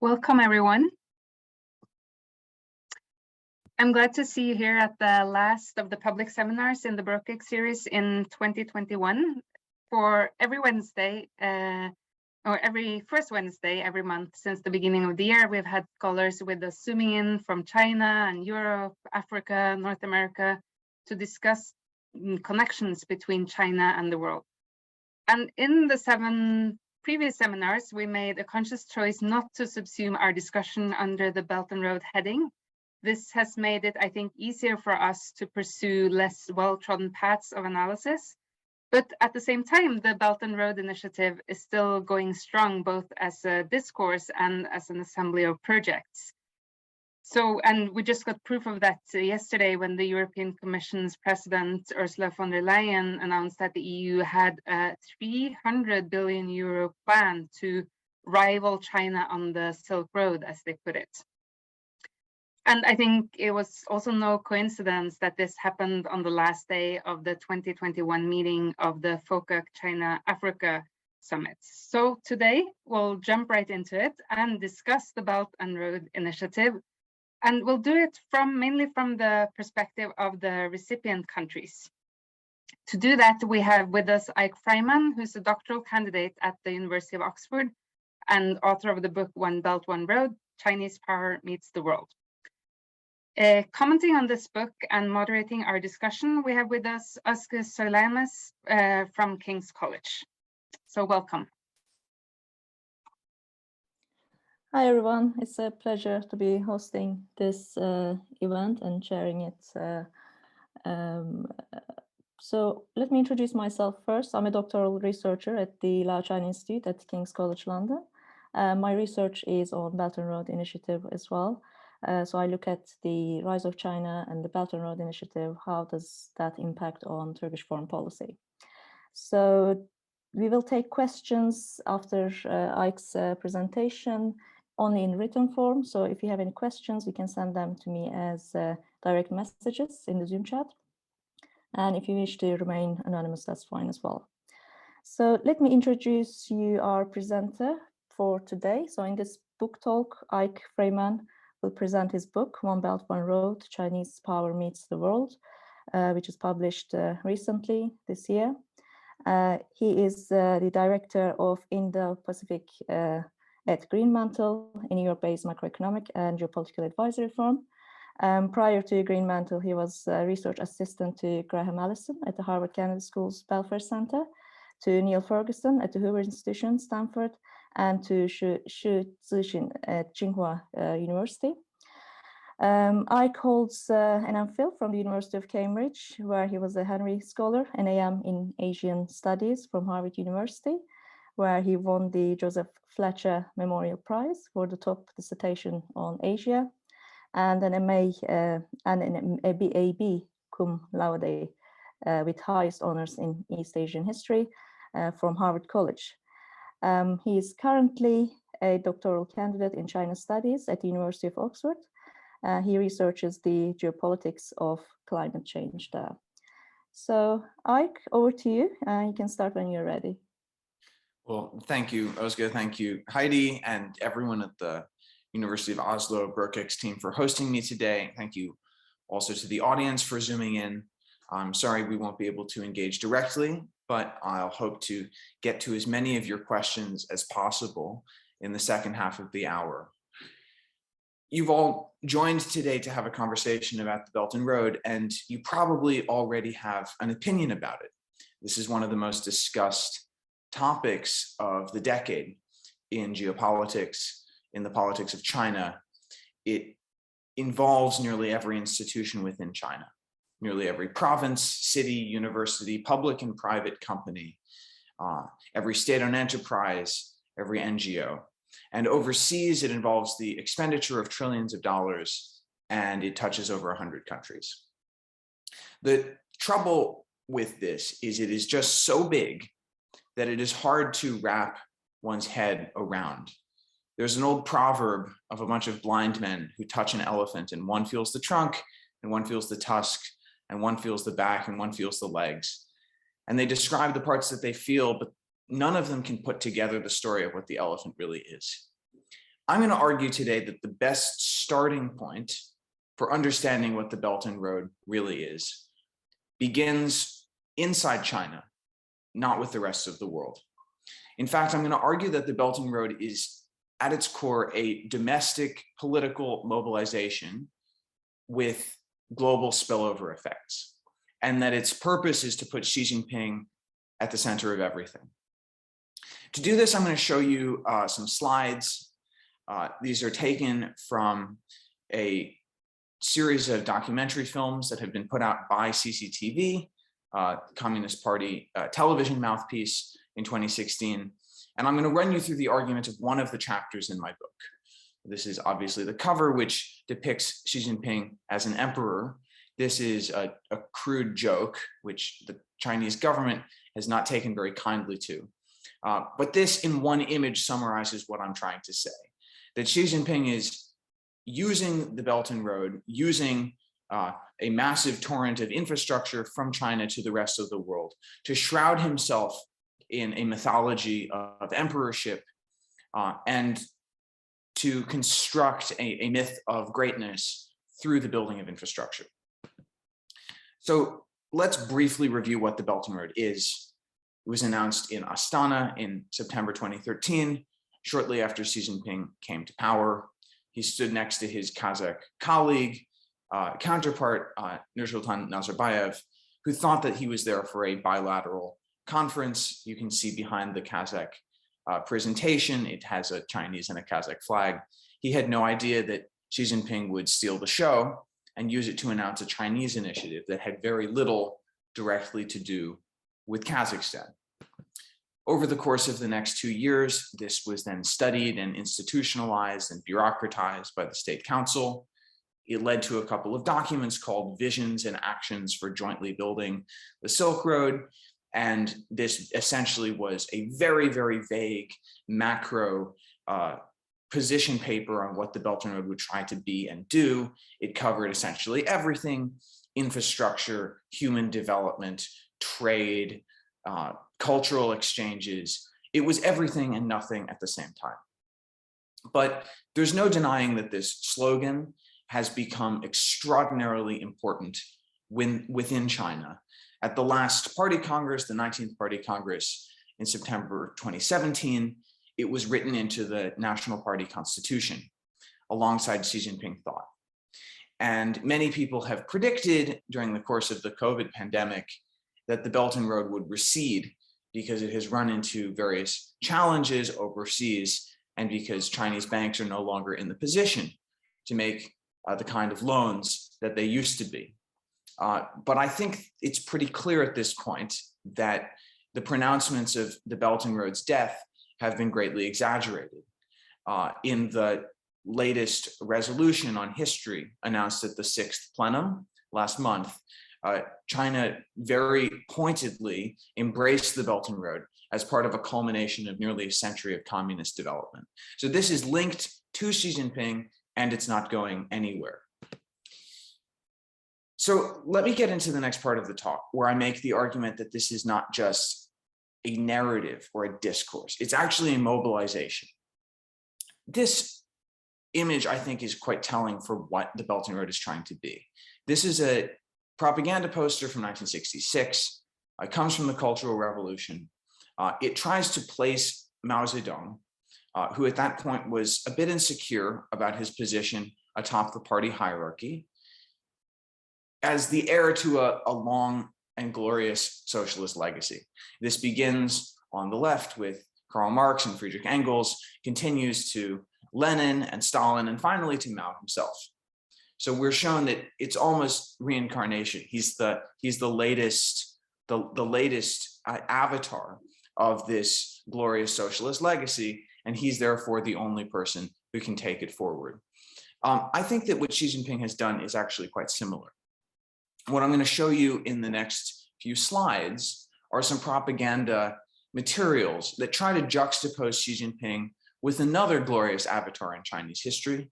Welcome, everyone. I'm glad to see you here at the last of the public seminars in the Eyck series in 2021. For every Wednesday, or every first Wednesday every month since the beginning of the year, we've had scholars with us zooming in from China and Europe, Africa, North America to discuss connections between China and the world. And in the 7 previous seminars, we made a conscious choice not to subsume our discussion under the Belton Road heading. This has made it, I think, easier for us to pursue less well-trodden paths of analysis. But at the same time, the Belton Road initiative is still going strong, both as a discourse and as an assembly of projects. So, and we just got proof of that yesterday when the European Commission's President, Ursula von der Leyen, announced that the EU had a 300 billion euro plan to rival China on the Silk Road, as they put it. And I think it was also no coincidence that this happened on the last day of the 2021 meeting of the FOCAC China-Africa Summit. So today we'll jump right into it and discuss the Belt and Road Initiative. And we'll do it mainly from the perspective of the recipient countries. To do that, we have with us Ike Freeman, who's a doctoral candidate at the University of Oxford and author of the book One Belt, One Road, Chinese Power Meets the World. Commenting on this book and moderating our discussion, we have with us Özge Söylemez from King's College. So welcome. Hi everyone, it's a pleasure to be hosting this event and sharing it. So let me introduce myself first. I'm a doctoral researcher at the Lao China Institute at King's College London. My research is on Belt and Road Initiative as well. So I look at the rise of China and the Belt and Road Initiative. How does that impact on Turkish foreign policy? So we will take questions after Ike's presentation, only in written form. So if you have any questions, you can send them to me as direct messages in the Zoom chat. And if you wish to remain anonymous, that's fine as well. So let me introduce you our presenter for today. So in this book talk, Ike Freeman will present his book, One Belt, One Road, Chinese Power Meets the World, which was published recently this year. He is the director of Indo-Pacific at Greenmantle, a New York-based macroeconomic and geopolitical advisory firm. Prior to Greenmantle, he was a research assistant to Graham Allison at the Harvard Kennedy School's Belfer Center, to Neil Ferguson at the Hoover Institution, Stanford, and to Xu Zixin at Tsinghua University. Ike holds an MPhil from the University of Cambridge, where he was a Henry Scholar, an AM in Asian Studies from Harvard University, where he won the Joseph Fletcher Memorial Prize for the top dissertation on Asia, and an MA and an AB cum laude with highest honors in East Asian history from Harvard College. He is currently a doctoral candidate in China Studies at the University of Oxford. He researches the geopolitics of climate change there. So Ike, over to you. You can start when you're ready. Well, thank you, Özge. Thank you, Heidi, and everyone at the University of Oslo Berkek's team for hosting me today. Thank you also to the audience for zooming in. I'm sorry we won't be able to engage directly, but I'll hope to get to as many of your questions as possible in the second half of the hour. You've all joined today to have a conversation about the Belt and Road, and you probably already have an opinion about it. This is one of the most discussed topics of the decade in geopolitics, in the politics of China. It involves nearly every institution within China, nearly every province, city, university, public and private company, every state-owned enterprise, every NGO. And overseas, it involves the expenditure of trillions of dollars, and it touches over 100 countries. The trouble with this is it is just so big that it is hard to wrap one's head around. There's an old proverb of a bunch of blind men who touch an elephant, and one feels the trunk, and one feels the tusk, and one feels the back, and one feels the legs. And they describe the parts that they feel, but none of them can put together the story of what the elephant really is. I'm going to argue today that the best starting point for understanding what the Belton Road really is begins inside China, not with the rest of the world. In fact, I'm going to argue that the Belton Road is at its core a domestic political mobilization with global spillover effects, and that its purpose is to put Xi Jinping at the center of everything. To do this, I'm going to show you some slides. These are taken from a series of documentary films that have been put out by CCTV, Communist Party television mouthpiece, in 2016. And I'm going to run you through the argument of one of the chapters in my book. This is obviously the cover, which depicts Xi Jinping as an emperor. This is a crude joke, which the Chinese government has not taken very kindly to. But this in one image summarizes what I'm trying to say, that Xi Jinping is using the Belton Road, using a massive torrent of infrastructure from China to the rest of the world to shroud himself in a mythology of emperorship and to construct a myth of greatness through the building of infrastructure. So let's briefly review what the Belton Road is. It was announced in Astana in September 2013, shortly after Xi Jinping came to power. He stood next to his Kazakh colleague, counterpart, Nursultan Nazarbayev, who thought that he was there for a bilateral conference. You can see behind the Kazakh presentation, it has a Chinese and a Kazakh flag. He had no idea that Xi Jinping would steal the show and use it to announce a Chinese initiative that had very little directly to do with Kazakhstan. Over the course of the next 2 years, this was then studied and institutionalized and bureaucratized by the State Council. It led to a couple of documents called Visions and Actions for Jointly Building the Silk Road. And this essentially was a very, very vague macro position paper on what the Belton Road would try to be and do. It covered essentially everything: infrastructure, human development, trade, cultural exchanges. It was everything and nothing at the same time. But there's no denying that this slogan has become extraordinarily important within China. At the last party congress, the 19th Party Congress in September 2017, it was written into the National Party Constitution alongside Xi Jinping thought. And many people have predicted during the course of the COVID pandemic that the Belton Road would recede because it has run into various challenges overseas and because Chinese banks are no longer in the position to make the kind of loans that they used to be. But I think it's pretty clear at this point that the pronouncements of the Belton Road's death have been greatly exaggerated. In the latest resolution on history announced at the 6th plenum last month, China very pointedly embraced the Belton Road as part of a culmination of nearly a century of communist development. So this is linked to Xi Jinping, and it's not going anywhere. So let me get into the next part of the talk, where I make the argument that this is not just a narrative or a discourse. It's actually a mobilization. This image, I think, is quite telling for what the Belton Road is trying to be. This is a propaganda poster from 1966. It comes from the Cultural Revolution. It tries to place Mao Zedong, who at that point was a bit insecure about his position atop the party hierarchy, as the heir to a long and glorious socialist legacy. This begins on the left with Karl Marx and Friedrich Engels, continues to Lenin and Stalin, and finally to Mao himself. So we're shown that it's almost reincarnation. He's the latest avatar of this glorious socialist legacy, and he's therefore the only person who can take it forward. I think that what Xi Jinping has done is actually quite similar. What I'm going to show you in the next few slides are some propaganda materials that try to juxtapose Xi Jinping with another glorious avatar in Chinese history,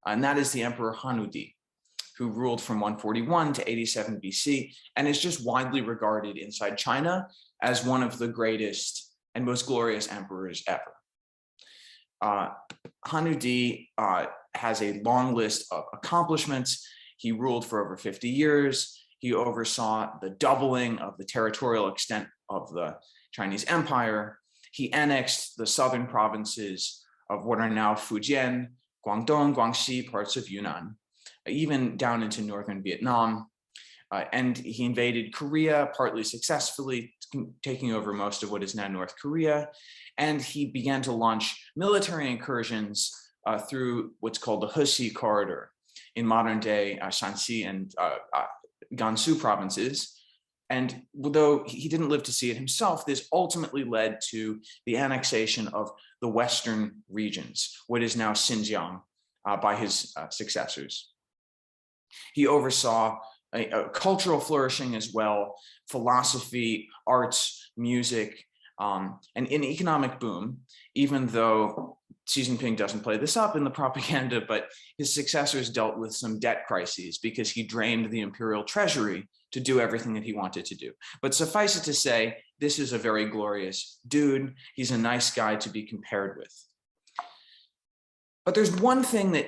and that is the Emperor Hanudi, who ruled from 141 to 87 BC, and is just widely regarded inside China as one of the greatest and most glorious emperors ever. Hanudi has a long list of accomplishments. He ruled for over 50 years. He oversaw the doubling of the territorial extent of the Chinese Empire. He annexed the southern provinces of what are now Fujian, Guangdong, Guangxi, parts of Yunnan, even down into northern Vietnam. And he invaded Korea, partly successfully, taking over most of what is now North Korea. And he began to launch military incursions through what's called the Heshi corridor in modern day Shanxi and Gansu provinces. And although he didn't live to see it himself, this ultimately led to the annexation of the Western regions, what is now Xinjiang, by his successors. He oversaw a cultural flourishing as well, philosophy, arts, music, and an economic boom, even though Xi Jinping doesn't play this up in the propaganda, but his successors dealt with some debt crises because he drained the imperial treasury to do everything that he wanted to do. But suffice it to say, this is a very glorious dude. He's a nice guy to be compared with. But there's one thing that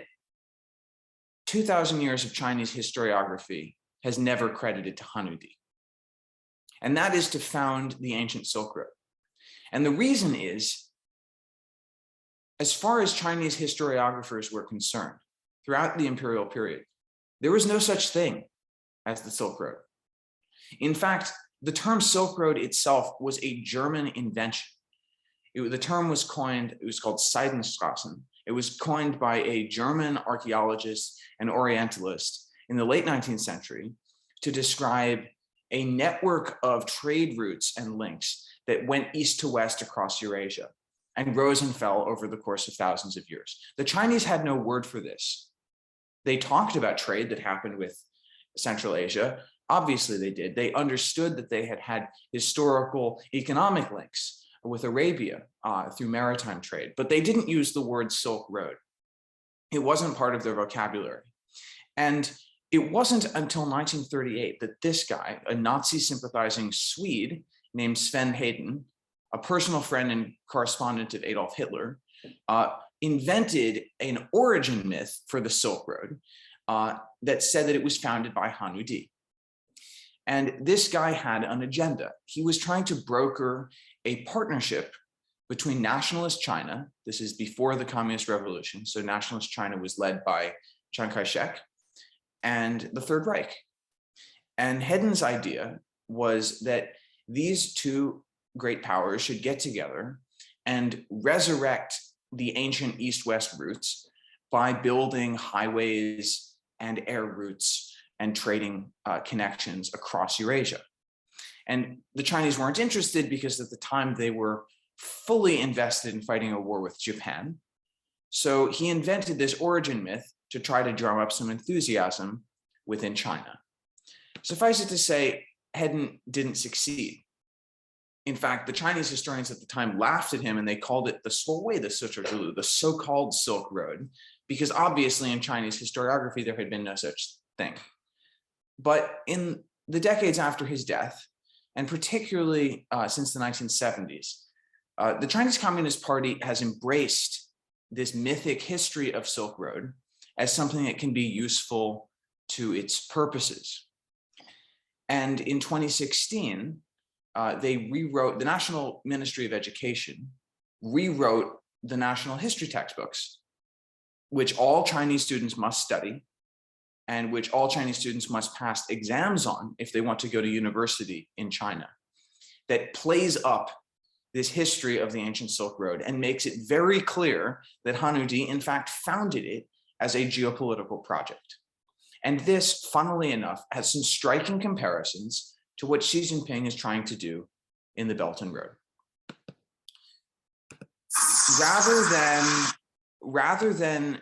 2,000 years of Chinese historiography has never credited to Hanudi, and that is to found the ancient Silk Road. And the reason is, as far as Chinese historiographers were concerned, throughout the imperial period, there was no such thing as the Silk Road. In fact, the term Silk Road itself was a German invention. The term was coined, it was called Seidenstraßen. It was coined by a German archaeologist and Orientalist in the late 19th century to describe a network of trade routes and links that went east to west across Eurasia and rose and fell over the course of thousands of years. The Chinese had no word for this. They talked about trade that happened with Central Asia. Obviously they did. They understood that they had had historical economic links with Arabia through maritime trade, but they didn't use the word Silk Road. It wasn't part of their vocabulary. And it wasn't until 1938 that this guy, a Nazi sympathizing Swede named Sven Hedin, a personal friend and correspondent of Adolf Hitler, invented an origin myth for the Silk Road that said that it was founded by Hanudi. And this guy had an agenda. He was trying to broker a partnership between nationalist China. This is before the Communist Revolution. So nationalist China was led by Chiang Kai-shek and the Third Reich. And Hedin's idea was that these two great powers should get together and resurrect the ancient east-west routes by building highways and air routes and trading connections across Eurasia. And the Chinese weren't interested because at the time they were fully invested in fighting a war with Japan. So he invented this origin myth to try to drum up some enthusiasm within China. Suffice it to say, Hedin didn't succeed. In fact, the Chinese historians at the time laughed at him and they called it the so-called Silk Road, because obviously in Chinese historiography, there had been no such thing. But in the decades after his death, and particularly since the 1970s, the Chinese Communist Party has embraced this mythic history of Silk Road as something that can be useful to its purposes. And in 2016, they rewrote, the National Ministry of Education rewrote the national history textbooks, which all Chinese students must study and which all Chinese students must pass exams on if they want to go to university in China, that plays up this history of the ancient Silk Road and makes it very clear that Hanudi, in fact, founded it as a geopolitical project. And this, funnily enough, has some striking comparisons to what Xi Jinping is trying to do in the Belton Road. Rather than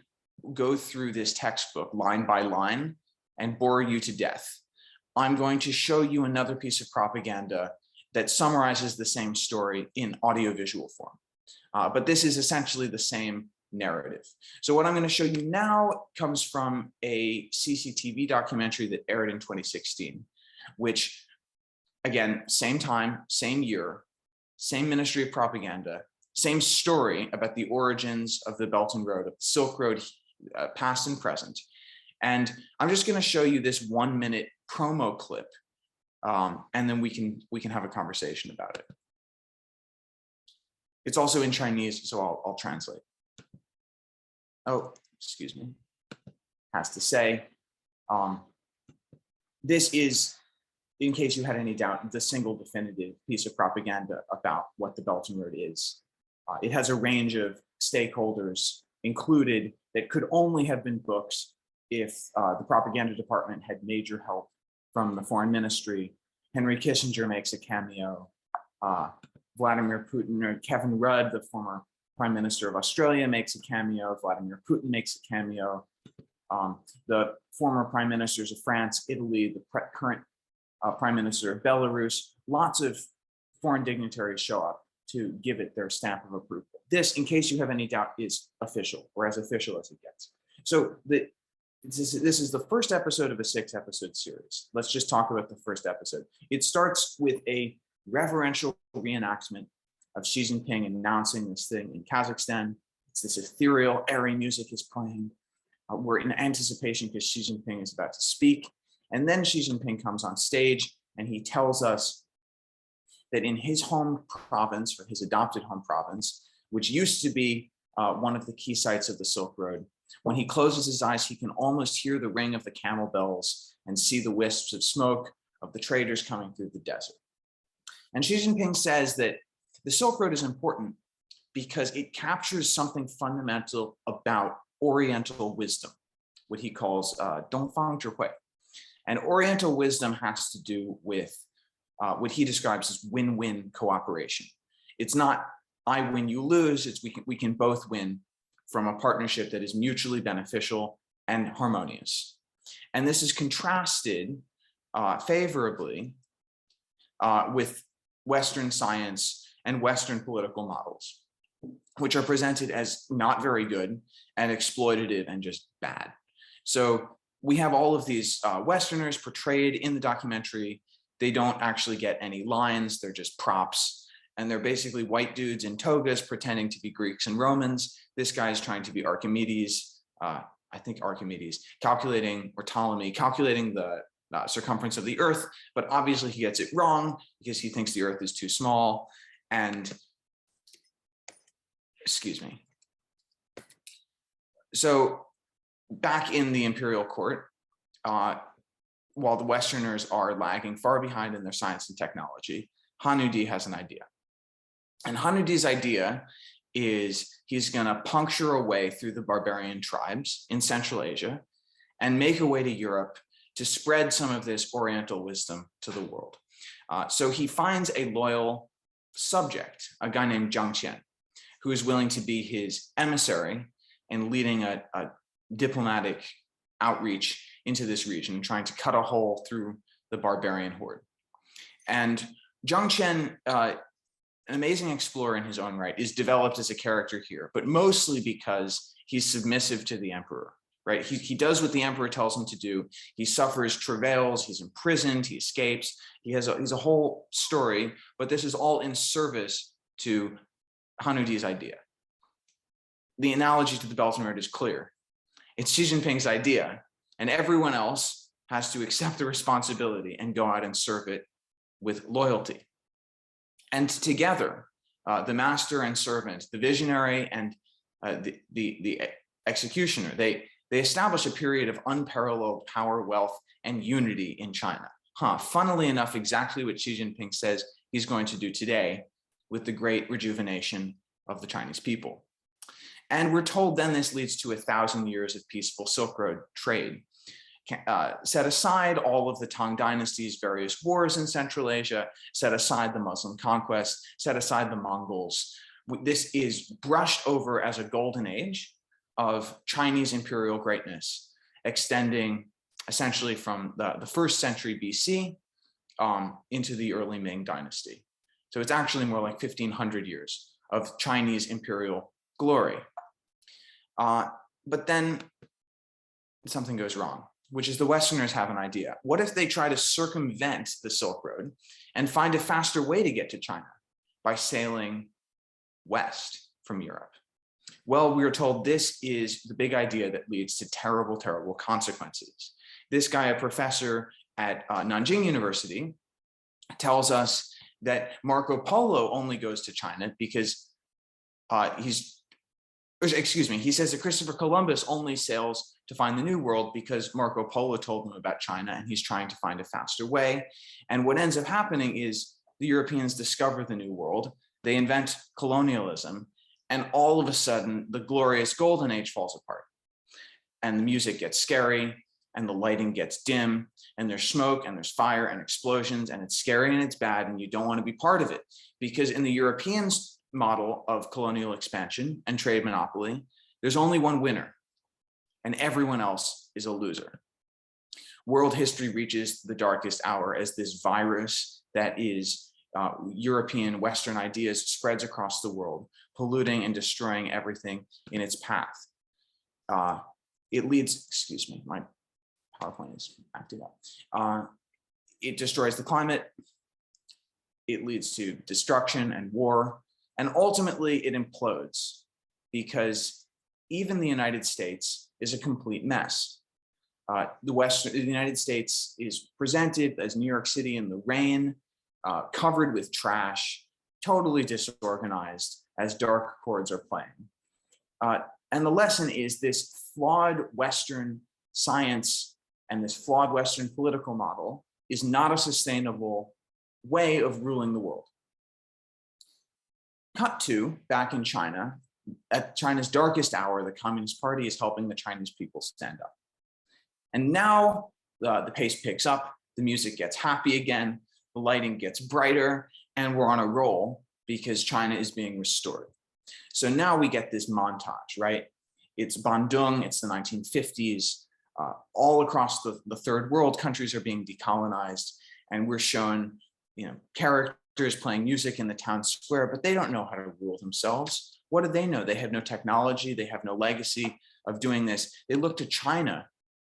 go through this textbook line by line and bore you to death, I'm going to show you another piece of propaganda that summarizes the same story in audiovisual form. But this is essentially the same narrative. So what I'm going to show you now comes from a CCTV documentary that aired in 2016, which, again, same time, same year, same Ministry of Propaganda, Same story about the origins of the Belton Road, of the Silk Road, past and present. And I'm just going to show you this 1-minute promo clip, and then we can have a conversation about it. It's also in Chinese, so I'll translate. Oh, excuse me. Has to say, this is, in case you had any doubt, the single definitive piece of propaganda about what the Belton Road is. It has a range of stakeholders included that could only have been books if the propaganda department had major help from the foreign ministry. Henry Kissinger makes a cameo. Vladimir Putin, or Kevin Rudd, the former Prime Minister of Australia, makes a cameo. Vladimir Putin makes a cameo. The former Prime Ministers of France, Italy, the current Prime Minister of Belarus, lots of foreign dignitaries show up to give it their stamp of approval. This, in case you have any doubt, is official, or as official as it gets. So this is the first episode of a 6-episode series. Let's just talk about the first episode. It starts with a reverential reenactment of Xi Jinping announcing this thing in Kazakhstan. It's this ethereal, airy music is playing. We're in anticipation because Xi Jinping is about to speak. And then Xi Jinping comes on stage and he tells us that in his home province, or his adopted home province, which used to be one of the key sites of the Silk Road, when he closes his eyes, he can almost hear the ring of the camel bells and see the wisps of smoke of the traders coming through the desert. And Xi Jinping says that the Silk Road is important because it captures something fundamental about Oriental wisdom, what he calls Dongfang Zhihui. And Oriental wisdom has to do with what he describes as win-win cooperation. It's not I win, you lose. It's we can both win from a partnership that is mutually beneficial and harmonious. And this is contrasted favorably with Western science and Western political models, which are presented as not very good and exploitative and just bad. So we have all of these Westerners portrayed in the documentary. They don't actually get any lines, they're just props. And they're basically white dudes in togas pretending to be Greeks and Romans. This guy is trying to be Archimedes, I think Archimedes, calculating, or Ptolemy, calculating the circumference of the Earth, but obviously he gets it wrong because he thinks the Earth is too small. And, excuse me. So back in the imperial court, while the Westerners are lagging far behind in their science and technology, Hanudi has an idea. And Hanudi's idea is he's going to puncture a way through the barbarian tribes in Central Asia and make a way to Europe to spread some of this Oriental wisdom to the world. So he finds a loyal subject, a guy named Jiang Qian, who is willing to be his emissary and leading a diplomatic outreach into this region, trying to cut a hole through the barbarian horde. And Jiang Qian, an amazing explorer in his own right, is developed as a character here, but mostly because he's submissive to the emperor, right? He does what the emperor tells him to do. He suffers travails, he's imprisoned, he escapes. He's a whole story, but this is all in service to Hanudi's idea. The analogy to the Belton Road is clear. It's Xi Jinping's idea, and everyone else has to accept the responsibility and go out and serve it with loyalty. And together, the master and servant, the visionary and the executioner, they establish a period of unparalleled power, wealth, and unity in China. Funnily enough, exactly what Xi Jinping says he's going to do today with the great rejuvenation of the Chinese people. And we're told then this leads to 1,000 years of peaceful Silk Road trade. Set aside all of the Tang dynasty's various wars in Central Asia, set aside the Muslim conquest, set aside the Mongols. This is brushed over as a golden age of Chinese imperial greatness, extending essentially from the 1st century BC into the early Ming dynasty. So it's actually more like 1,500 years of Chinese imperial glory. But then something goes wrong, which is the Westerners have an idea. What if they try to circumvent the Silk Road and find a faster way to get to China by sailing west from Europe? Well, we are told this is the big idea that leads to terrible, terrible consequences. This guy, a professor at Nanjing University, tells us that Marco Polo only goes to China because he says that Christopher Columbus only sails to find the New World because Marco Polo told him about China and he's trying to find a faster way. And what ends up happening is the Europeans discover the New World, they invent colonialism, and all of a sudden the glorious golden age falls apart. And the music gets scary, and the lighting gets dim, and there's smoke and there's fire and explosions, and it's scary and it's bad, and you don't want to be part of it. Because in the Europeans' model of colonial expansion and trade monopoly, there's only one winner, and everyone else is a loser. World history reaches the darkest hour as this virus that is European Western ideas spreads across the world, polluting and destroying everything in its path. It leads, excuse me, my PowerPoint is acting up. It destroys the climate. It leads to destruction and war. And ultimately it implodes because even the United States is a complete mess. The United States is presented as New York City in the rain, covered with trash, totally disorganized as dark chords are playing. And the lesson is this flawed Western science and this flawed Western political model is not a sustainable way of ruling the world. Cut to back in China, at China's darkest hour, the Communist Party is helping the Chinese people stand up. And now the pace picks up, the music gets happy again, the lighting gets brighter, and we're on a roll because China is being restored. So now we get this montage, right? It's Bandung, it's the 1950s. All across the third world, countries are being decolonized, and we're shown, characters playing music in the town square, but they don't know how to rule themselves. What do they know? They have no technology, they have no legacy of doing this. They look to China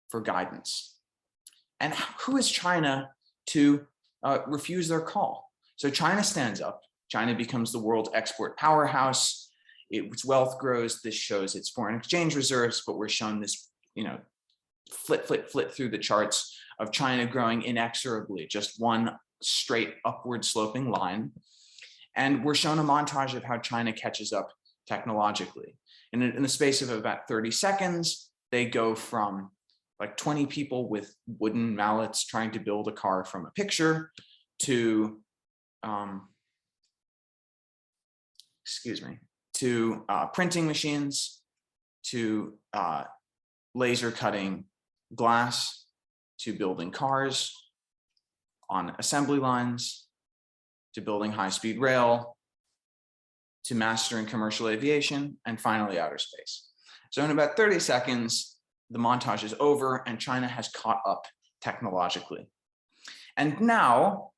for guidance. And who is China to refuse their call? So China stands up. China becomes the world export powerhouse. Its wealth grows. This shows its foreign exchange reserves, but we're shown this, flit through the charts of China growing inexorably, just one straight upward sloping line. And we're shown a montage of how China catches up technologically. And in the space of about 30 seconds, they go from like 20 people with wooden mallets trying to build a car from a picture to, printing machines, to laser cutting glass, to building cars on assembly lines, to building high-speed rail, to mastering commercial aviation, and finally outer space. So in about 30 seconds, the montage is over and China has caught up technologically. And now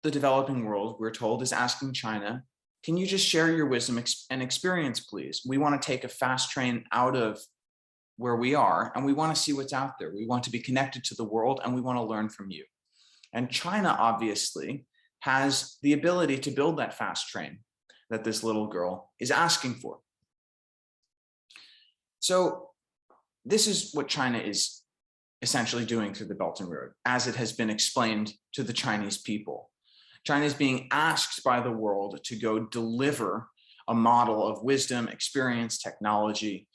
the developing world, we're told, is asking China, can you just share your wisdom and experience, please? We want to take a fast train out of where we are, and we want to see what's out there. We want to be connected to the world, and we want to learn from you. And China obviously has the ability to build that fast train that this little girl is asking for. So this is what China is essentially doing through the Belton Road, as it has been explained to the Chinese people. China is being asked by the world to go deliver a model of wisdom, experience, technology,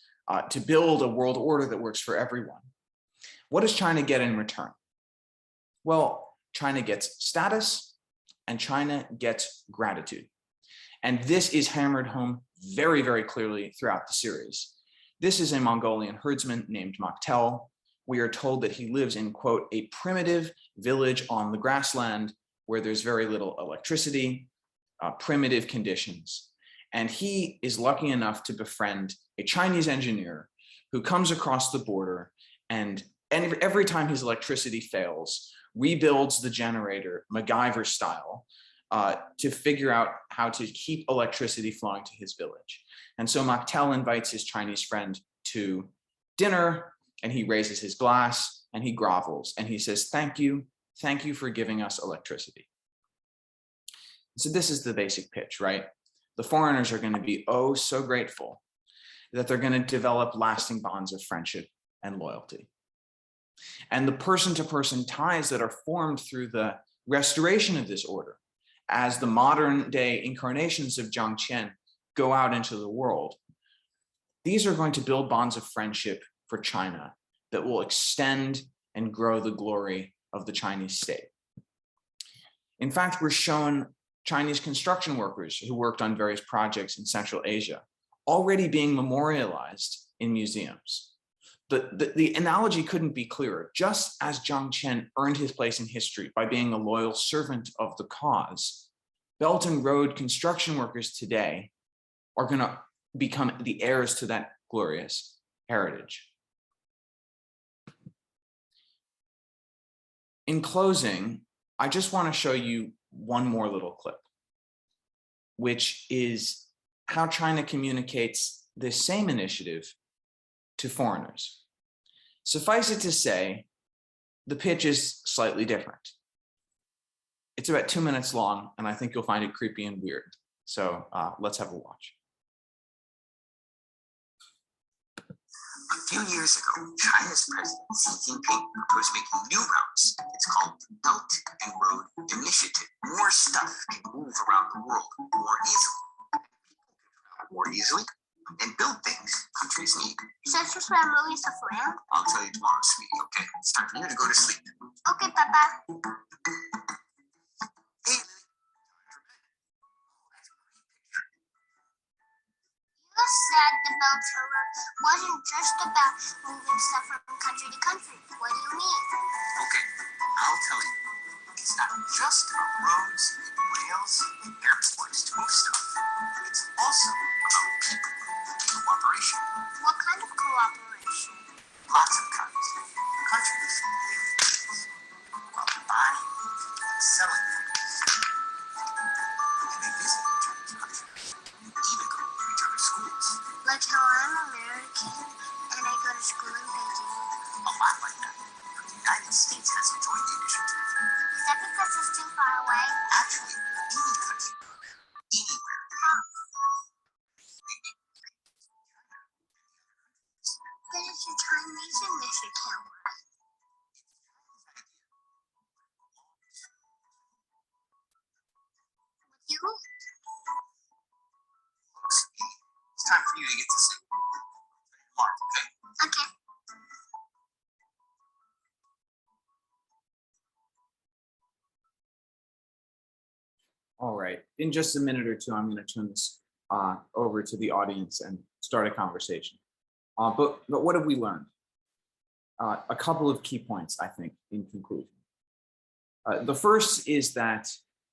to build a world order that works for everyone. What does China get in return? Well, China gets status and China gets gratitude. And this is hammered home very, very clearly throughout the series. This is a Mongolian herdsman named Maktel. We are told that he lives in, quote, a primitive village on the grassland where there's very little electricity, primitive conditions. And he is lucky enough to befriend a Chinese engineer who comes across the border and every time his electricity fails, rebuilds the generator MacGyver style to figure out how to keep electricity flowing to his village. And so Maktel invites his Chinese friend to dinner, and he raises his glass and he grovels and he says, thank you for giving us electricity. So this is the basic pitch, right? the foreigners are going to be oh so grateful that they're going to develop lasting bonds of friendship and loyalty. And the person-to-person ties that are formed through the restoration of this order, as the modern day incarnations of Jiangqian go out into the world, these are going to build bonds of friendship for China that will extend and grow the glory of the Chinese state. In fact, we're shown Chinese construction workers who worked on various projects in Central Asia already being memorialized in museums. The analogy couldn't be clearer. Just as Jiangqian earned his place in history by being a loyal servant of the cause, Belt and Road construction workers today are going to become the heirs to that glorious heritage. In closing, I just want to show you one more little clip, which is how China communicates this same initiative to foreigners. Suffice it to say, the pitch is slightly different. It's about 2 minutes long, and I think you'll find it creepy and weird. So let's have a watch. A few years ago, China's President Xi Jinping proposed making new routes. It's called the Belt and Road Initiative. More stuff can move around the world more easily, and build things countries need. Such as where movies of land? I'll tell you tomorrow, sweetie. Okay, it's time for you to go to sleep. Okay, Papa. Hey, You said the Belt and Road wasn't just about moving stuff from country to country. What do you mean? okay, I'll tell you. It's not just about roads and rails and airports to move stuff. It's also about people and cooperation. What kind of cooperation? Lots of kinds. Countries make deals while buying and selling things. And they visit each other's countries and even go to each other's schools. Like how I'm American and I go to school in Beijing. A lot like that. But the United States hasn't joined the initiative. Is that because it's too far away? Actually, any country, anywhere. But it's a Chinese initiative. With you? It's time for you to get to sleep. Mark, okay? Okay. All right, in just a minute or two, I'm going to turn this over to the audience and start a conversation. But what have we learned? A couple of key points, I think, in conclusion. The first is that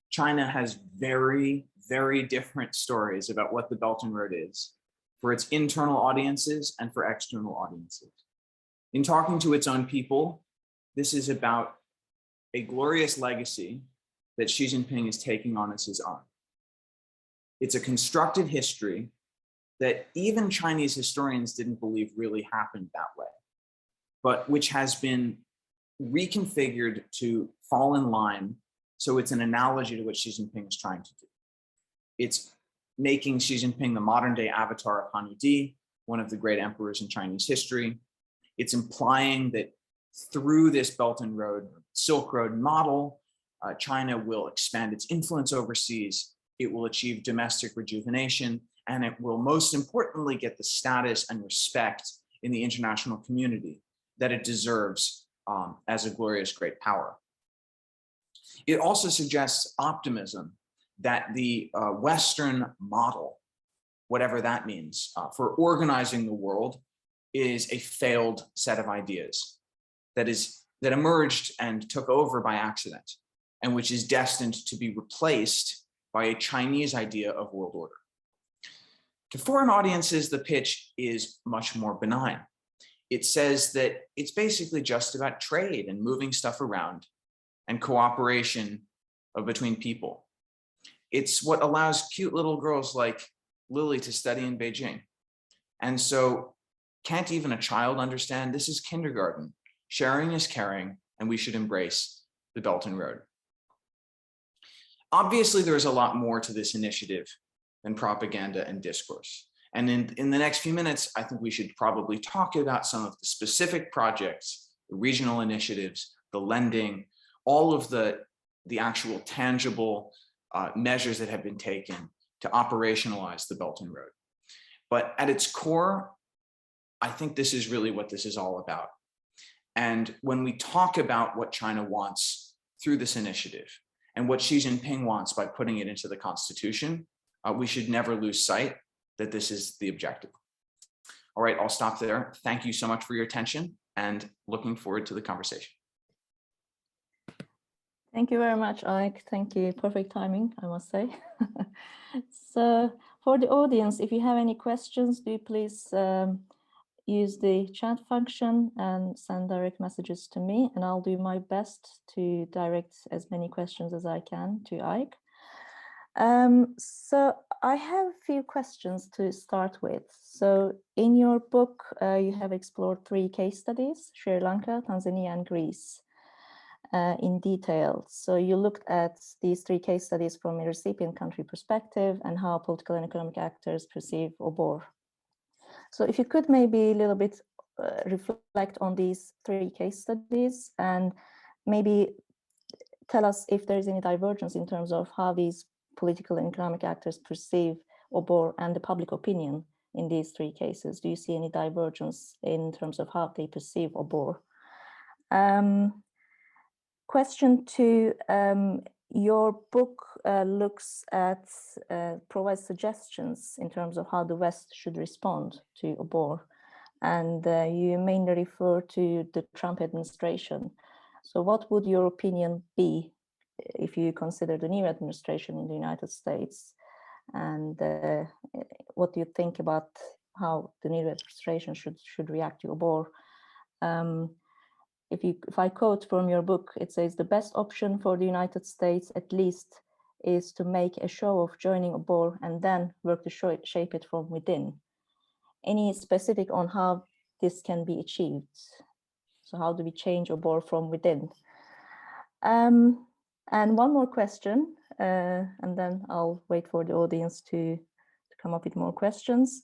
China has very, very different stories about what the Belt and Road is for its internal audiences and for external audiences. In talking to its own people, this is about a glorious legacy that Xi Jinping is taking on as his own. It's a constructed history that even Chinese historians didn't believe really happened that way, but which has been reconfigured to fall in line. So it's an analogy to what Xi Jinping is trying to do. It's making Xi Jinping the modern day avatar of Hanudi, one of the great emperors in Chinese history. It's implying that through this Belt and Road, Silk Road model, China will expand its influence overseas, it will achieve domestic rejuvenation, and it will most importantly get the status and respect in the international community that it deserves as a glorious great power. It also suggests optimism that the Western model, whatever that means, for organizing the world is a failed set of ideas that emerged and took over by accident, and which is destined to be replaced by a Chinese idea of world order. To foreign audiences, the pitch is much more benign. It says that it's basically just about trade and moving stuff around and cooperation between people. It's what allows cute little girls like Lily to study in Beijing. And so can't even a child understand? This is kindergarten. Sharing is caring, and we should embrace the Belt and Road. Obviously, there's a lot more to this initiative than propaganda and discourse. And in the next few minutes, I think we should probably talk about some of the specific projects, the regional initiatives, the lending, all of the actual tangible measures that have been taken to operationalize the Belton Road. But at its core, I think this is really what this is all about. And when we talk about what China wants through this initiative and what Xi Jinping wants by putting it into the constitution, we should never lose sight that this is the objective. All right, I'll stop there. Thank you so much for your attention and looking forward to the conversation. Thank you very much, Ike. Thank you. Perfect timing, I must say. So for the audience, if you have any questions, do please use the chat function and send direct messages to me, and I'll do my best to direct as many questions as I can to Ike. So I have a few questions to start with. So in your book, you have explored 3 case studies, Sri Lanka, Tanzania, and Greece, in detail. So you looked at these 3 case studies from a recipient country perspective and how political and economic actors perceive Obor. So if you could maybe a little bit reflect on these 3 case studies and maybe tell us if there's any divergence in terms of how these political and economic actors perceive Obor and the public opinion in these 3 cases. Do you see any divergence in terms of how they perceive Obor? Question 2, your book looks at, provides suggestions in terms of how the West should respond to Obor. And you mainly refer to the Trump administration. So what would your opinion be if you consider the new administration in the United States? And what do you think about how the new administration should react to Obor? If I quote from your book, it says the best option for the United States, at least, is to make a show of joining Obor and then work to shape it from within. Any specific on how this can be achieved? So how do we change Obor from within? And one more question, and then I'll wait for the audience to come up with more questions.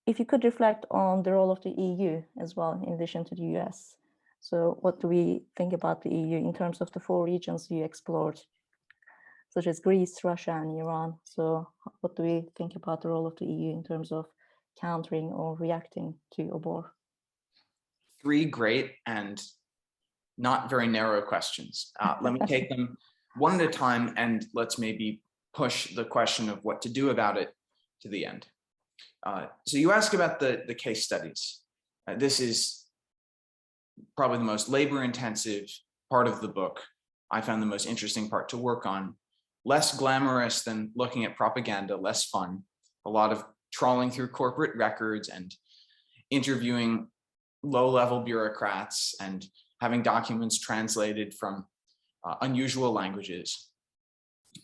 If you could reflect on the role of the EU as well, in addition to the US. So what do we think about the EU in terms of the 4 regions you explored, such as Greece, Russia, and Iran? So what do we think about the role of the EU in terms of countering or reacting to Obor? 3 great and not very narrow questions. Let me take them one at a time, and let's maybe push the question of what to do about it to the end. So you ask about the case studies. This is probably the most labor-intensive part of the book. I found the most interesting part to work on. Less glamorous than looking at propaganda, less fun. A lot of trawling through corporate records and interviewing low-level bureaucrats and having documents translated from unusual languages.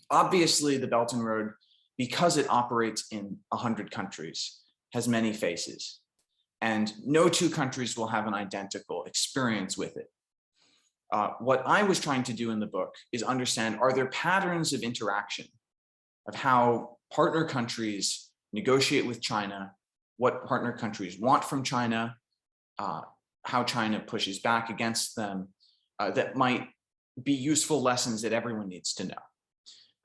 Obviously, the Belton Road, because it operates in 100 countries, has many faces, and no 2 countries will have an identical experience with it. What I was trying to do in the book is understand, are there patterns of interaction of how partner countries negotiate with China, what partner countries want from China, how China pushes back against them, that might be useful lessons that everyone needs to know.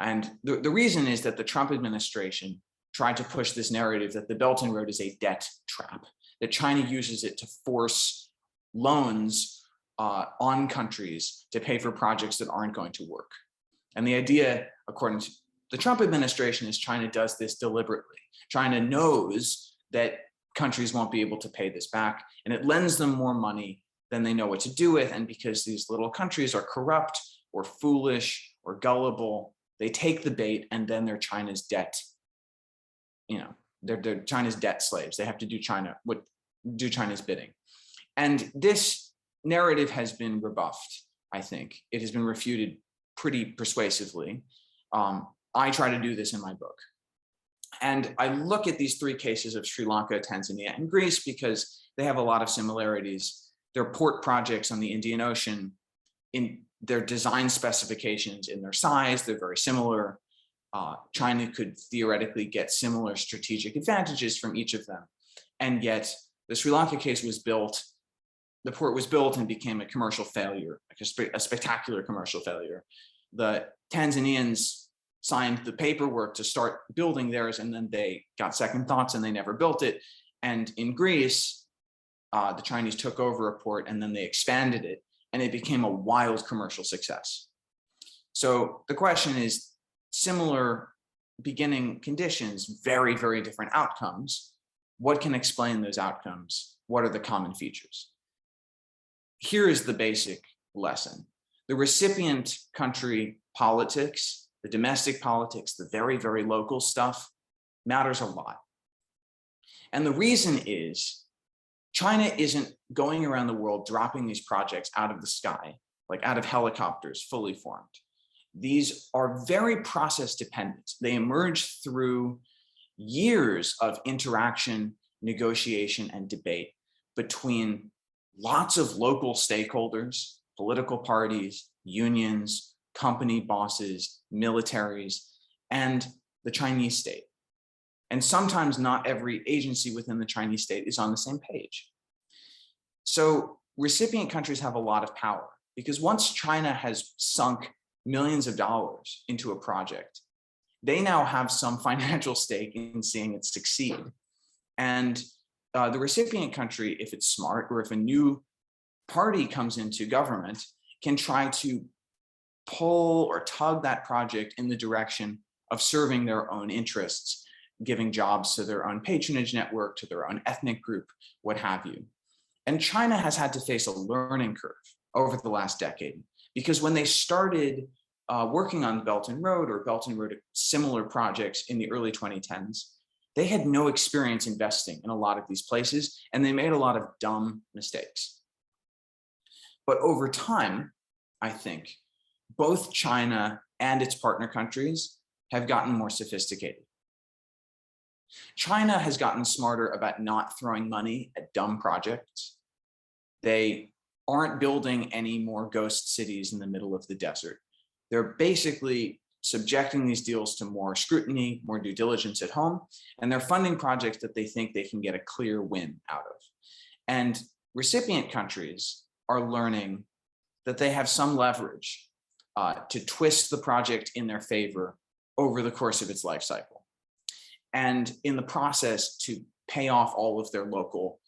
And the reason is that the Trump administration tried to push this narrative that the Belton Road is a debt trap, that China uses it to force loans on countries to pay for projects that aren't going to work. And the idea, according to the Trump administration, is China does this deliberately. China knows that countries won't be able to pay this back, and it lends them more money than they know what to do with. And because these little countries are corrupt or foolish or gullible, they take the bait, and then they're China's debt. They're China's debt slaves. They have to do China's bidding. And this narrative has been rebuffed, I think. It has been refuted pretty persuasively. I try to do this in my book. And I look at these 3 cases of Sri Lanka, Tanzania, and Greece because they have a lot of similarities. They're port projects on the Indian Ocean. In their design specifications, in their size, they're very similar. China could theoretically get similar strategic advantages from each of them. And yet the Sri Lanka case was built, the port was built and became a commercial failure, like a spectacular commercial failure. The Tanzanians signed the paperwork to start building theirs, and then they got second thoughts and they never built it. And in Greece, the Chinese took over a port and then they expanded it, and it became a wild commercial success. So the question is, similar beginning conditions, very, very different outcomes. What can explain those outcomes? What are the common features? Here is the basic lesson. The recipient country politics, the domestic politics, the very, very local stuff matters a lot. And the reason is China isn't going around the world dropping these projects out of the sky, like out of helicopters, fully formed. These are very process dependent. They emerge through years of interaction, negotiation, and debate between lots of local stakeholders, political parties, unions, company bosses, militaries, and the Chinese state. And sometimes not every agency within the Chinese state is on the same page. So recipient countries have a lot of power, because once China has sunk millions of dollars into a project, they now have some financial stake in seeing it succeed. And the recipient country, if it's smart, or if a new party comes into government, can try to pull or tug that project in the direction of serving their own interests, giving jobs to their own patronage network, to their own ethnic group, what have you. And China has had to face a learning curve over the last decade, because when they started working on the Belton Road or Belton Road similar projects in the early 2010s, they had no experience investing in a lot of these places, and they made a lot of dumb mistakes. But over time, I think both China and its partner countries have gotten more sophisticated. China has gotten smarter about not throwing money at dumb projects. They aren't building any more ghost cities in the middle of the desert. They're basically subjecting these deals to more scrutiny, more due diligence at home, and they're funding projects that they think they can get a clear win out of. And recipient countries are learning that they have some leverage to twist the project in their favor over the course of its life cycle. And in the process, to pay off all of their local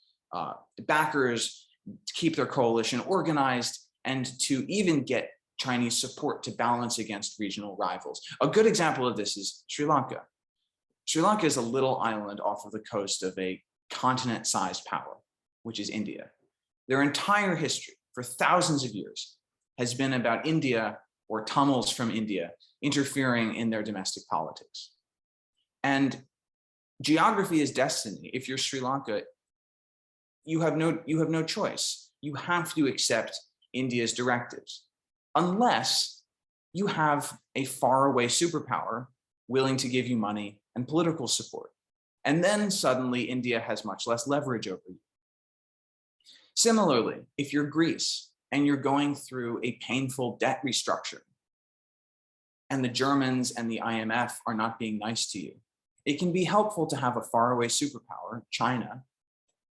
backers, to keep their coalition organized, and to even get Chinese support to balance against regional rivals. A good example of this is Sri Lanka. Sri Lanka is a little island off of the coast of a continent-sized power, which is India. Their entire history, for thousands of years, has been about India, or Tamils from India, interfering in their domestic politics. And geography is destiny. If you're Sri Lanka, you have no choice. You have to accept India's directives, unless you have a faraway superpower willing to give you money and political support. And then suddenly India has much less leverage over you. Similarly, if you're Greece and you're going through a painful debt restructure, and the Germans and the IMF are not being nice to you, it can be helpful to have a faraway superpower, China,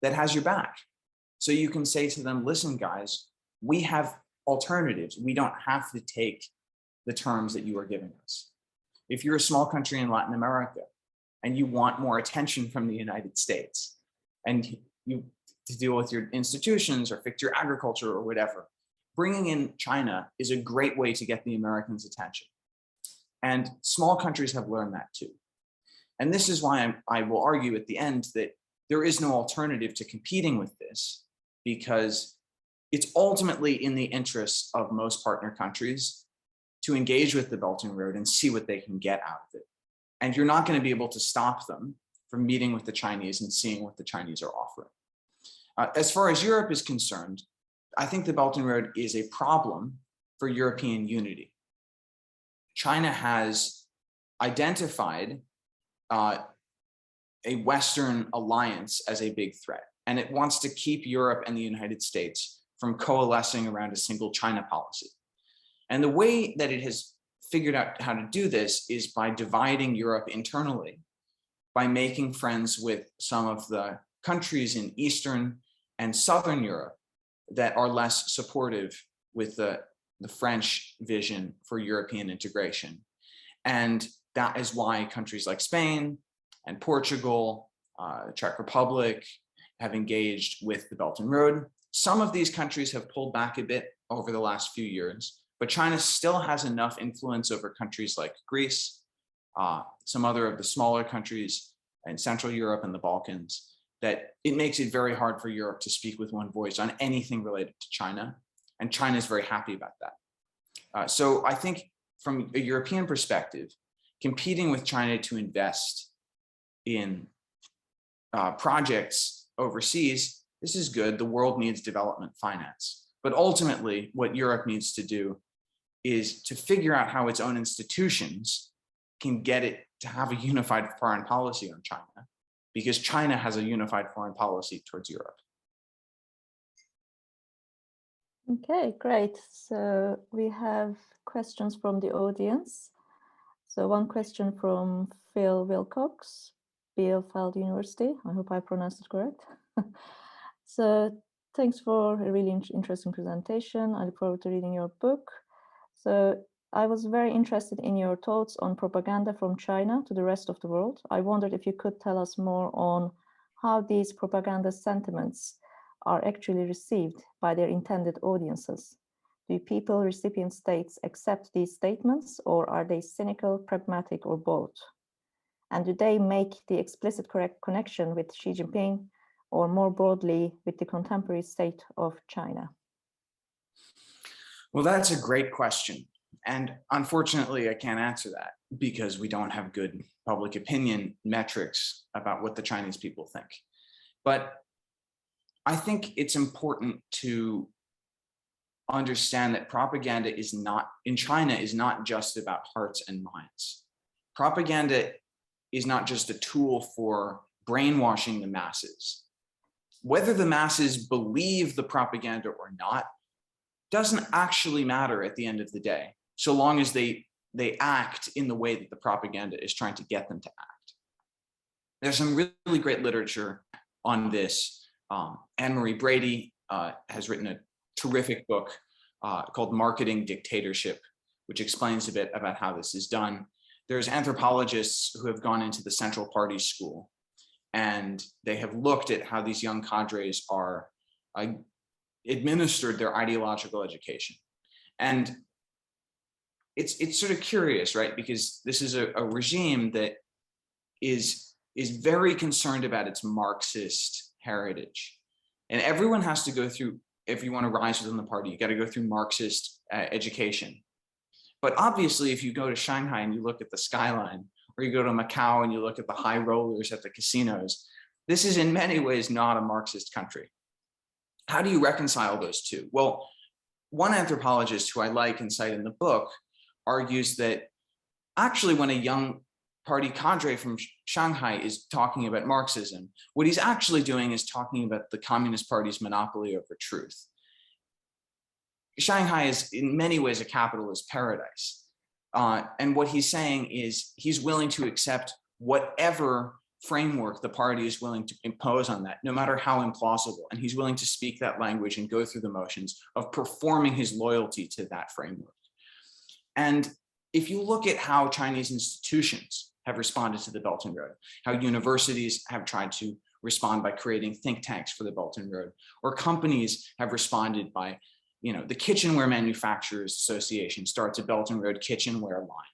that has your back. So you can say to them, listen, guys, we have alternatives. We don't have to take the terms that you are giving us. If you're a small country in Latin America and you want more attention from the United States, and you to deal with your institutions or fix your agriculture or whatever, bringing in China is a great way to get the Americans' attention. And small countries have learned that too. And this is why I will argue at the end that there is no alternative to competing with this, because it's ultimately in the interests of most partner countries to engage with the Belton Road and see what they can get out of it. And you're not going to be able to stop them from meeting with the Chinese and seeing what the Chinese are offering. As far as Europe is concerned, I think the Belton Road is a problem for European unity. China has identified a Western alliance as a big threat, and it wants to keep Europe and the United States from coalescing around a single China policy. And the way that it has figured out how to do this is by dividing Europe internally, by making friends with some of the countries in Eastern and Southern Europe that are less supportive with the French vision for European integration. And that is why countries like Spain and Portugal, Czech Republic have engaged with the Belt and Road. Some of these countries have pulled back a bit over the last few years, but China still has enough influence over countries like Greece, some other of the smaller countries in Central Europe and the Balkans, that it makes it very hard for Europe to speak with one voice on anything related to China. And China is very happy about that. So I think from a European perspective, competing with China to invest in projects overseas, this is good. The world needs development finance. But ultimately, what Europe needs to do is to figure out how its own institutions can get it to have a unified foreign policy on China, because China has a unified foreign policy towards Europe. Okay, great. So we have questions from the audience. So one question from Phil Wilcox, Bielefeld University. I hope I pronounced it correct. So thanks for a really interesting presentation. I look forward to reading your book. So I was very interested in your thoughts on propaganda from China to the rest of the world. I wondered if you could tell us more on how these propaganda sentiments are actually received by their intended audiences. Do people, recipient states, accept these statements, or are they cynical, pragmatic, or both? And do they make the explicit correct connection with Xi Jinping, or more broadly with the contemporary state of China? Well, that's a great question. And unfortunately, I can't answer that because we don't have good public opinion metrics about what the Chinese people think. But I think it's important to understand that propaganda is not, in China, is not just about hearts and minds. Propaganda is not just a tool for brainwashing the masses. Whether the masses believe the propaganda or not doesn't actually matter at the end of the day, so long as they act in the way that the propaganda is trying to get them to act. There's some really great literature on this. Anne-Marie Brady has written a terrific book called Marketing Dictatorship, which explains a bit about how this is done. There's anthropologists who have gone into the Central Party School, and they have looked at how these young cadres are administered their ideological education. And it's sort of curious, right? Because this is a regime that is very concerned about its Marxist heritage. And everyone has to go through, if you want to rise within the party, you got to go through Marxist education. But obviously, if you go to Shanghai and you look at the skyline, or you go to Macau and you look at the high rollers at the casinos, this is in many ways not a Marxist country. How do you reconcile those two? Well, one anthropologist who I like and cite in the book argues that actually when a young party cadre from Shanghai is talking about Marxism, what he's actually doing is talking about the Communist Party's monopoly over truth. Shanghai is in many ways a capitalist paradise. And what he's saying is he's willing to accept whatever framework the party is willing to impose on that, no matter how implausible. And he's willing to speak that language and go through the motions of performing his loyalty to that framework. And if you look at how Chinese institutions have responded to the Belt and Road, how universities have tried to respond by creating think tanks for the Belt and Road, or companies have responded by, the Kitchenware Manufacturers Association starts a Belt and Road kitchenware line,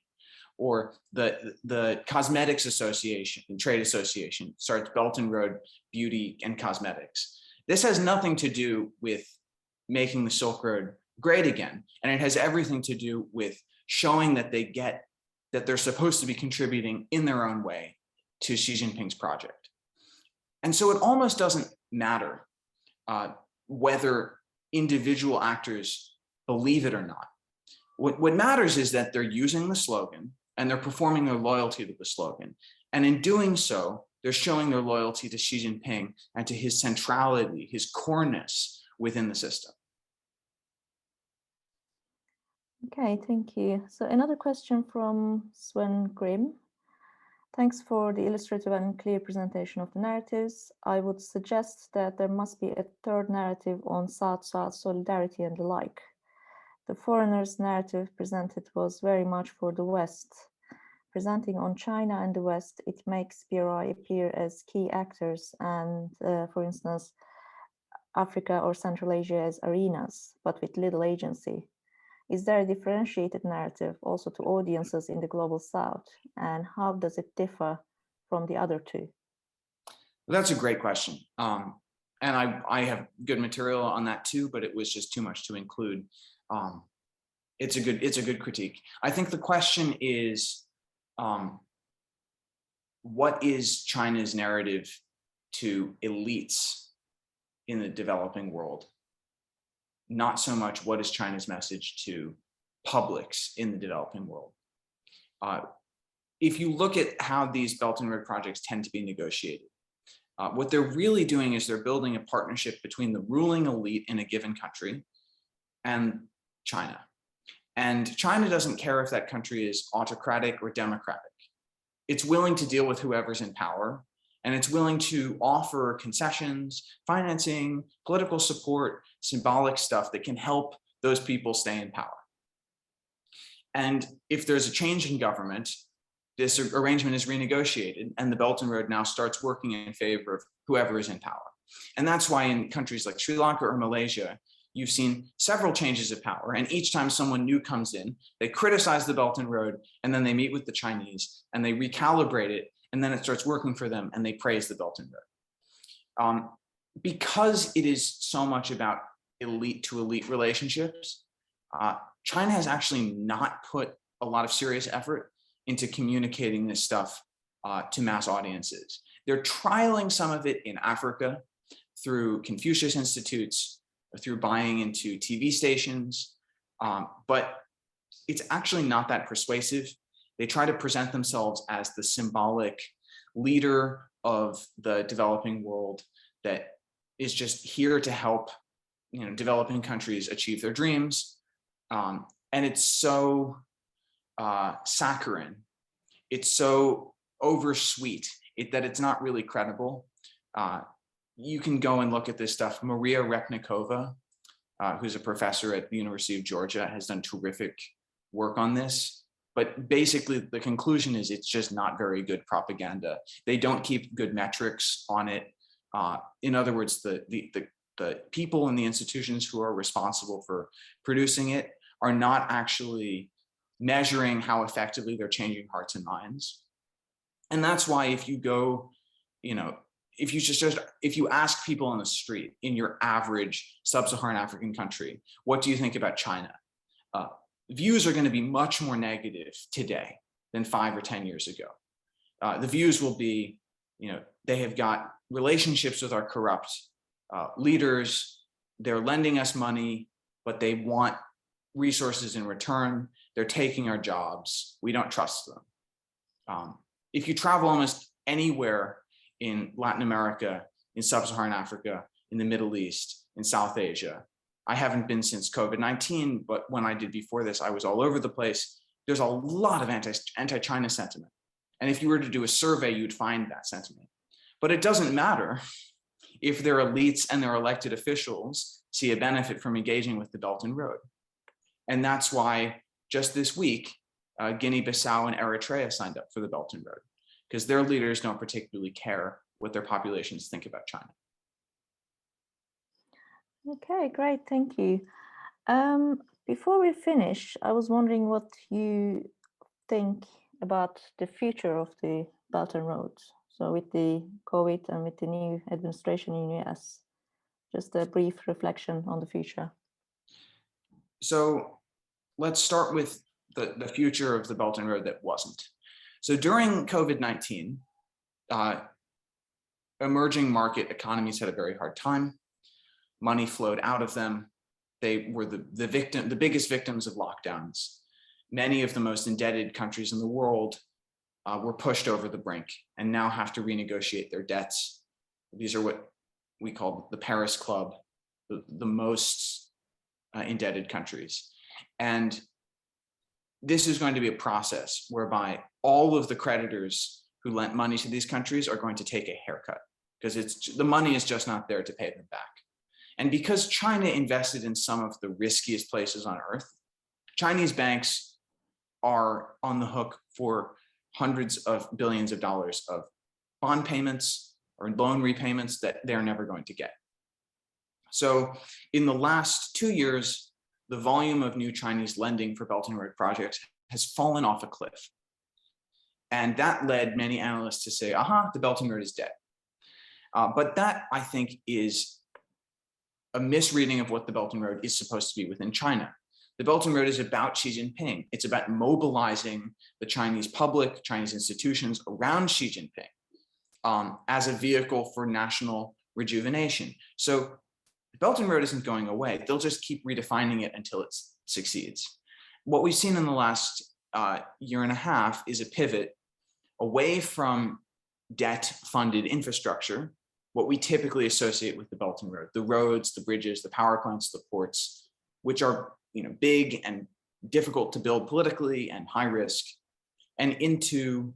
or the Cosmetics Association and Trade Association starts Belt and Road beauty and cosmetics. This has nothing to do with making the Silk Road great again, and it has everything to do with showing that they get that they're supposed to be contributing in their own way to Xi Jinping's project. And so it almost doesn't matter whether individual actors believe it or not. What matters is that they're using the slogan and they're performing their loyalty to the slogan. And in doing so, they're showing their loyalty to Xi Jinping and to his centrality, his coreness within the system. Okay, thank you. So another question from Sven Grimm. Thanks for the illustrative and clear presentation of the narratives. I would suggest that there must be a third narrative on South-South solidarity and the like. The foreigners' narrative presented was very much for the West. Presenting on China and the West, it makes BRI appear as key actors and, for instance, Africa or Central Asia as arenas, but with little agency. Is there a differentiated narrative also to audiences in the Global South? And how does it differ from the other two? That's a great question. And I have good material on that too, but it was just too much to include. It's a good critique. I think the question is, what is China's narrative to elites in the developing world? Not so much what is China's message to publics in the developing world. If you look at how these Belt and Road projects tend to be negotiated, what they're really doing is they're building a partnership between the ruling elite in a given country and China. And China doesn't care if that country is autocratic or democratic. It's willing to deal with whoever's in power, and it's willing to offer concessions, financing, political support, symbolic stuff that can help those people stay in power. And if there's a change in government, this arrangement is renegotiated and the Belt and Road now starts working in favor of whoever is in power. And that's why in countries like Sri Lanka or Malaysia, you've seen several changes of power, and each time someone new comes in, they criticize the Belt and Road, and then they meet with the Chinese and they recalibrate it, and then it starts working for them and they praise the Belt and Road. Because it is so much about elite to elite relationships, China has actually not put a lot of serious effort into communicating this stuff to mass audiences. They're trialing some of it in Africa through Confucius Institutes, or through buying into TV stations, but it's actually not that persuasive. They try to present themselves as the symbolic leader of the developing world that is just here to help, developing countries achieve their dreams. And it's so saccharine, it's so oversweet that it's not really credible. You can go and look at this stuff. Maria Repnikova, who's a professor at the University of Georgia, has done terrific work on this. But basically, the conclusion is it's just not very good propaganda. They don't keep good metrics on it. In other words, the people in the institutions who are responsible for producing it are not actually measuring how effectively they're changing hearts and minds. And that's why if you go, if you ask people on the street in your average sub-Saharan African country, what do you think about China? Views are going to be much more negative today than 5 or 10 years ago. The views will be, they have got relationships with our corrupt leaders. They're lending us money, but they want resources in return. They're taking our jobs. We don't trust them. If you travel almost anywhere in Latin America, in sub-Saharan Africa, in the Middle East, in South Asia, I haven't been since COVID-19, but when I did before this, I was all over the place. There's a lot of anti-China sentiment. And if you were to do a survey, you'd find that sentiment. But it doesn't matter if their elites and their elected officials see a benefit from engaging with the Belt and Road. And that's why just this week, Guinea-Bissau and Eritrea signed up for the Belt and Road, because their leaders don't particularly care what their populations think about China. Okay, great, thank you. Before we finish, I was wondering what you think about the future of the Belt and Road. So with the COVID and with the new administration in the US, just a brief reflection on the future. So let's start with the future of the Belt and Road that wasn't. So during COVID-19, emerging market economies had a very hard time. Money flowed out of them. They were the biggest victims of lockdowns. Many of the most indebted countries in the world were pushed over the brink and now have to renegotiate their debts. These are what we call the Paris Club, the most indebted countries. And this is going to be a process whereby all of the creditors who lent money to these countries are going to take a haircut because the money is just not there to pay them back. And because China invested in some of the riskiest places on earth, Chinese banks are on the hook for hundreds of billions of dollars of bond payments or loan repayments that they're never going to get. So in the last 2 years, the volume of new Chinese lending for Belt and Road projects has fallen off a cliff. And that led many analysts to say, aha, the Belt and Road is dead. But that, I think, is a misreading of what the Belt and Road is supposed to be within China. The Belt and Road is about Xi Jinping. It's about mobilizing the Chinese public, Chinese institutions around Xi Jinping as a vehicle for national rejuvenation. So the Belt and Road isn't going away. They'll just keep redefining it until it succeeds. What we've seen in the last year and a half is a pivot away from debt-funded infrastructure, what we typically associate with the Belt and Road, the roads, the bridges, the power plants, the ports, which are big and difficult to build politically and high risk, and into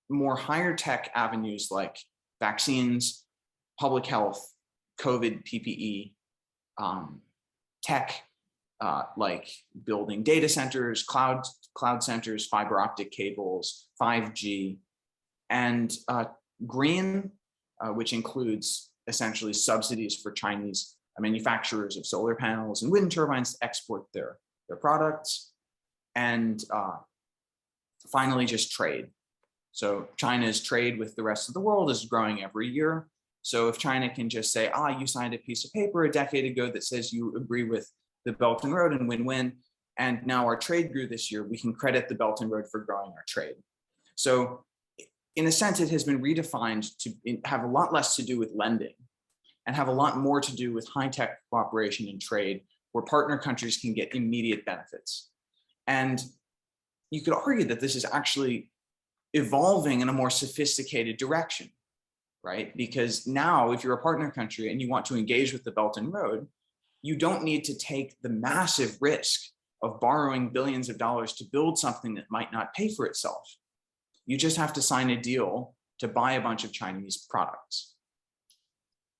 more higher tech avenues like vaccines, public health, COVID, PPE, tech, like building data centers, cloud centers, fiber optic cables, 5G, and green, which includes essentially subsidies for Chinese manufacturers of solar panels and wind turbines to export their products, and finally just trade. So China's trade with the rest of the world is growing every year. So if China can just say, you signed a piece of paper a decade ago that says you agree with the Belt and Road and win-win, and now our trade grew this year, we can credit the Belt and Road for growing our trade. So in a sense, it has been redefined to have a lot less to do with lending and have a lot more to do with high-tech cooperation and trade, where partner countries can get immediate benefits. And you could argue that this is actually evolving in a more sophisticated direction, right? Because now if you're a partner country and you want to engage with the Belt and Road, you don't need to take the massive risk of borrowing billions of dollars to build something that might not pay for itself. You just have to sign a deal to buy a bunch of Chinese products.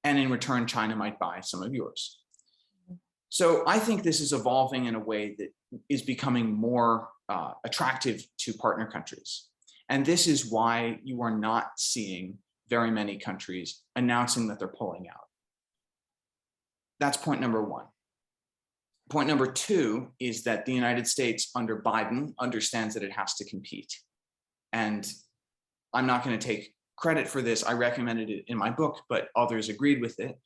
And in return, China might buy some of yours. So I think this is evolving in a way that is becoming more attractive to partner countries. And this is why you are not seeing very many countries announcing that they're pulling out. That's point number one. Point number two is that the United States under Biden understands that it has to compete. And I'm not going to take credit for this. I recommended it in my book, but others agreed with it.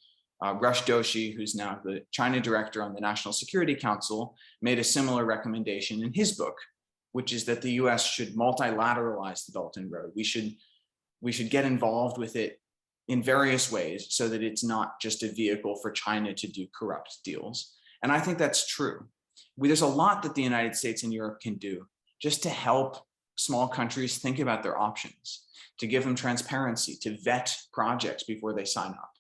Rush Doshi, who's now the China director on the National Security Council, made a similar recommendation in his book, which is that the US should multilateralize the Belt and Road. We should get involved with it in various ways so that it's not just a vehicle for China to do corrupt deals. And I think that's true. There's a lot that the United States and Europe can do just to help small countries think about their options, to give them transparency, to vet projects before they sign up.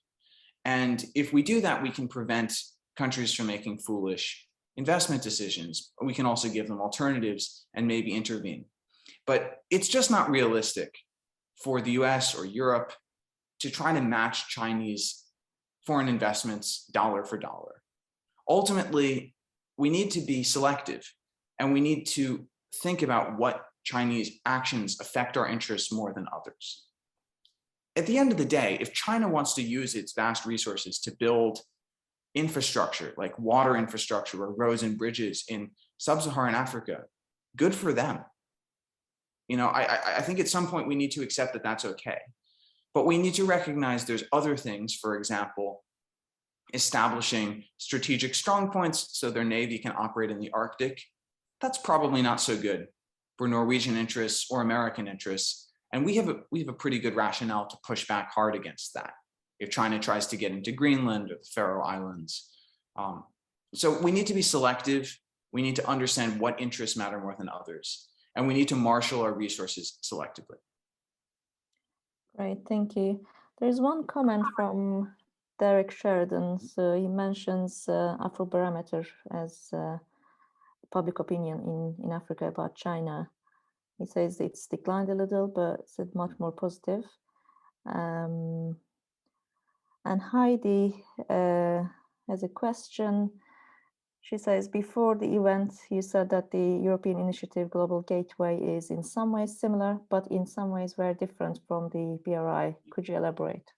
And if we do that, we can prevent countries from making foolish investment decisions. We can also give them alternatives and maybe intervene. But it's just not realistic for the US or Europe to try to match Chinese foreign investments dollar for dollar. Ultimately, we need to be selective, and we need to think about what Chinese actions affect our interests more than others. At the end of the day, if China wants to use its vast resources to build infrastructure, like water infrastructure or roads and bridges in sub-Saharan Africa, good for them. I think at some point we need to accept that that's okay. But we need to recognize there's other things, for example, establishing strategic strong points so their navy can operate in the Arctic. That's probably not so good for Norwegian interests or American interests. And we have a pretty good rationale to push back hard against that if China tries to get into Greenland or the Faroe Islands. So we need to be selective. We need to understand what interests matter more than others. And we need to marshal our resources selectively. Great, thank you. There's one comment from Derek Sheridan. So he mentions Afrobarometer as public opinion in Africa about China. He says it's declined a little, but it's much more positive. And Heidi has a question. She says, before the event, you said that the European Initiative Global Gateway is in some ways similar, but in some ways very different from the BRI. Could you elaborate?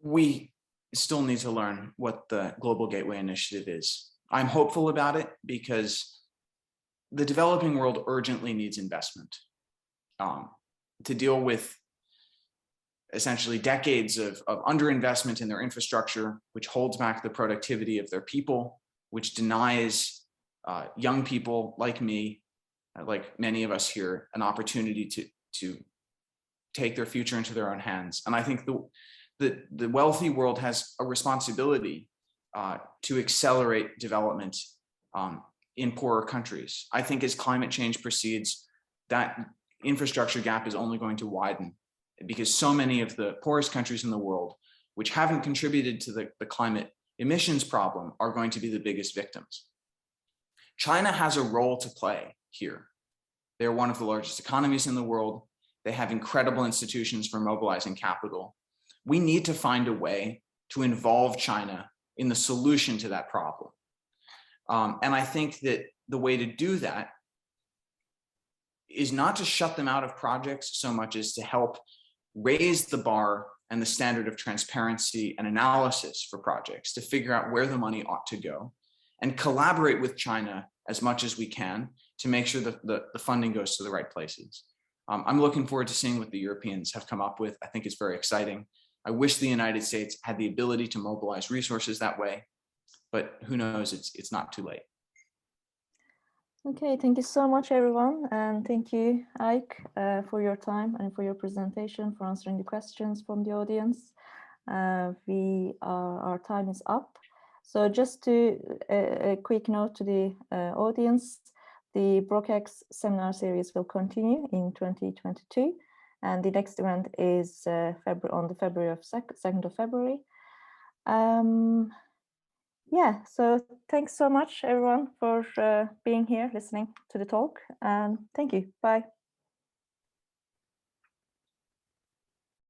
We still need to learn what the Global Gateway Initiative is. I'm hopeful about it because the developing world urgently needs investment to deal with essentially decades of underinvestment in their infrastructure, which holds back the productivity of their people, which denies young people like me, like many of us here, an opportunity to take their future into their own hands. And I think the wealthy world has a responsibility to accelerate development in poorer countries. I think as climate change proceeds, that infrastructure gap is only going to widen, because so many of the poorest countries in the world, which haven't contributed to the climate emissions problem, are going to be the biggest victims. China has a role to play here. They're one of the largest economies in the world. They have incredible institutions for mobilizing capital. We need to find a way to involve China in the solution to that problem. And I think that the way to do that is not to shut them out of projects so much as to help raise the bar and the standard of transparency and analysis for projects, to figure out where the money ought to go, and collaborate with China as much as we can to make sure that the funding goes to the right places. I'm looking forward to seeing what the Europeans have come up with. I think it's very exciting. I wish the United States had the ability to mobilize resources that way, but who knows, it's not too late. Okay, thank you so much, everyone. And thank you, Ike, for your time and for your presentation, for answering the questions from the audience. Our time is up. So just a quick note to the audience, the BROCEX seminar series will continue in 2022. And the next event is on the 2nd of February. Yeah, so thanks so much, everyone, for being here, listening to the talk. And thank you. Bye.